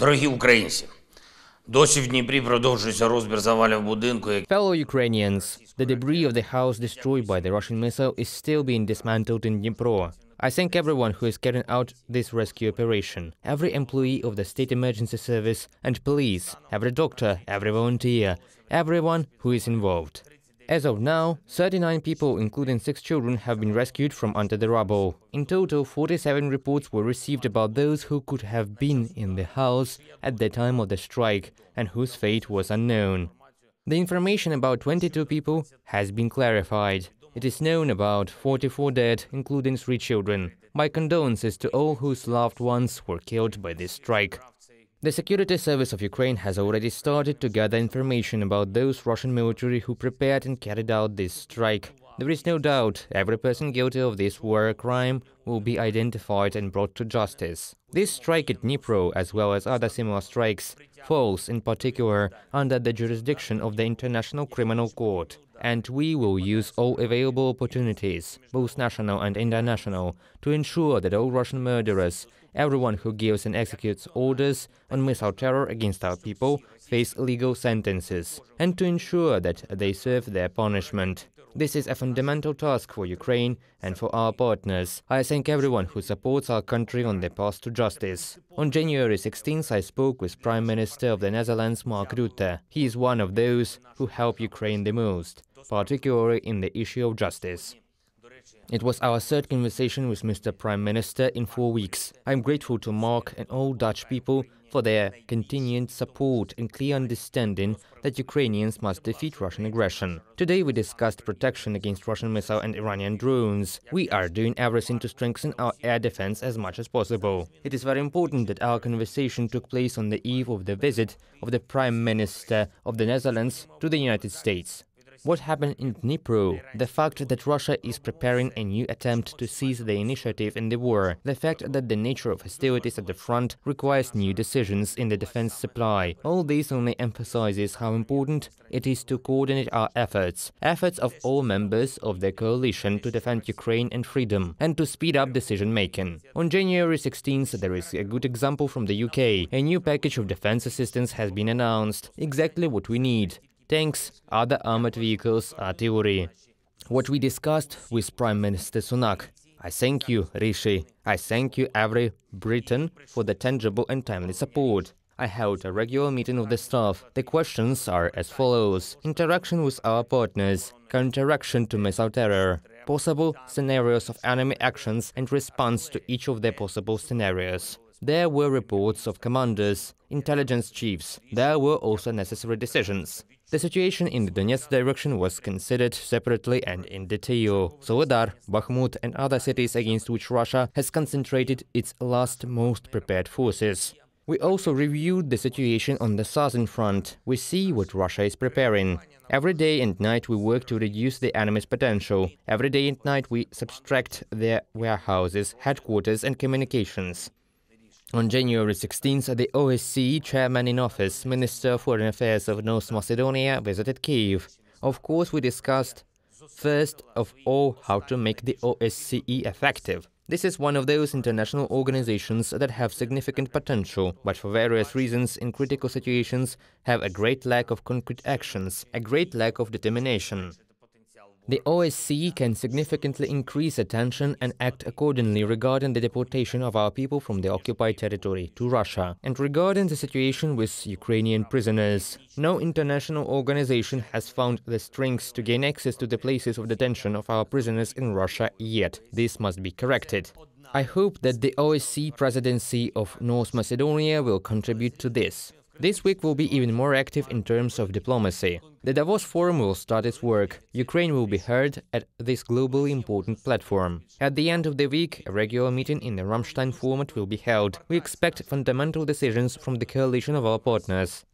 Дорогі українці, досі в Дніпрі продовжується розбір завалів будинку. Fellow Ukrainians, the debris of the house destroyed by the Russian missile is still being dismantled in Dnipro. I thank everyone who is carrying out this rescue operation, every employee of the State Emergency Service and police, every doctor, every volunteer, everyone who is involved. As of now, 39 people, including 6 children, have been rescued from under the rubble. In total, 47 reports were received about those who could have been in the house at the time of the strike and whose fate was unknown. The information about 22 people has been clarified. It is known about 44 dead, including 3 children. My condolences to all whose loved ones were killed by this strike. The Security Service of Ukraine has already started to gather information about those Russian military who prepared and carried out this strike. There is no doubt every person guilty of this war crime will be identified and brought to justice. This strike at Dnipro, as well as other similar strikes, falls in particular under the jurisdiction of the International Criminal Court. And we will use all available opportunities, both national and international, to ensure that all Russian murderers, everyone who gives and executes orders on missile terror against our people, face legal sentences, and to ensure that they serve their punishment. This is a fundamental task for Ukraine and for our partners. I thank everyone who supports our country on the path to justice. On January 16th, I spoke with Prime Minister of the Netherlands, Mark Rutte. He is one of those who help Ukraine the most, particularly in the issue of justice. It was our third conversation with Mr. Prime Minister in 4 weeks. I am grateful to Mark and all Dutch people for their continued support and clear understanding that Ukrainians must defeat Russian aggression. Today we discussed protection against Russian missile and Iranian drones. We are doing everything to strengthen our air defense as much as possible. It is very important that our conversation took place on the eve of the visit of the Prime Minister of the Netherlands to the United States. What happened in Dnipro, the fact that Russia is preparing a new attempt to seize the initiative in the war, the fact that the nature of hostilities at the front requires new decisions in the defense supply, all this only emphasizes how important it is to coordinate our efforts of all members of the coalition to defend Ukraine and freedom, and to speed up decision-making. On January 16th, there is a good example from the UK. A new package of defense assistance has been announced, exactly what we need. Tanks, other armored vehicles, artillery. What we discussed with Prime Minister Sunak. I thank you, Rishi. I thank you, every Briton, for the tangible and timely support. I held a regular meeting of the staff. The questions are as follows. Interaction with our partners, counteraction to missile terror, possible scenarios of enemy actions and response to each of the possible scenarios. There were reports of commanders, intelligence chiefs. There were also necessary decisions. The situation in the Donetsk direction was considered separately and in detail. Soledar, Bakhmut and other cities against which Russia has concentrated its last most prepared forces. We also reviewed the situation on the southern front. We see what Russia is preparing. Every day and night we work to reduce the enemy's potential. Every day and night we subtract their warehouses, headquarters and communications. On January 16th, the OSCE chairman in office, Minister of Foreign Affairs of North Macedonia, visited Kyiv. Of course, we discussed, first of all, how to make the OSCE effective. This is one of those international organizations that have significant potential, but for various reasons in critical situations have a great lack of concrete actions, a great lack of determination. The OSCE can significantly increase attention and act accordingly regarding the deportation of our people from the occupied territory to Russia, and regarding the situation with Ukrainian prisoners. No international organization has found the strength to gain access to the places of detention of our prisoners in Russia yet. This must be corrected. I hope that the OSCE presidency of North Macedonia will contribute to this. This week will be even more active in terms of diplomacy. The Davos Forum will start its work. Ukraine will be heard at this globally important platform. At the end of the week, a regular meeting in the Rammstein format will be held. We expect fundamental decisions from the coalition of our partners.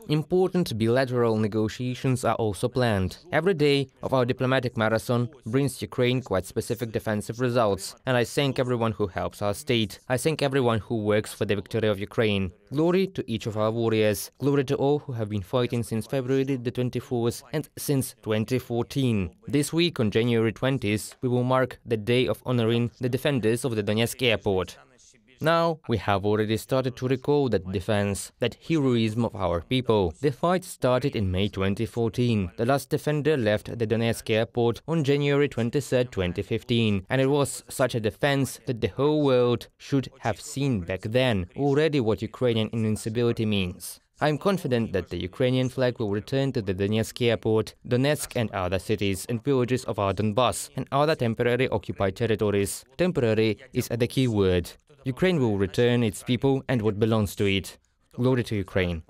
Important bilateral negotiations are also planned. Every day of our diplomatic marathon brings Ukraine quite specific defensive results, and I thank everyone who helps our state. I thank everyone who works for the victory of Ukraine. Glory to each of our warriors. Glory to all who have been fighting since February the 24th and since 2014. This week, on January 20th, we will mark the day of honoring the defenders of the Donetsk airport. Now, we have already started to recall that defense, that heroism of our people. The fight started in May 2014. The last defender left the Donetsk airport on January 23, 2015, and it was such a defense that the whole world should have seen back then already what Ukrainian invincibility means. I am confident that the Ukrainian flag will return to the Donetsk airport, Donetsk and other cities and villages of our Donbass and other temporary occupied territories. Temporary is the key word. Ukraine will return its people and what belongs to it. Glory to Ukraine.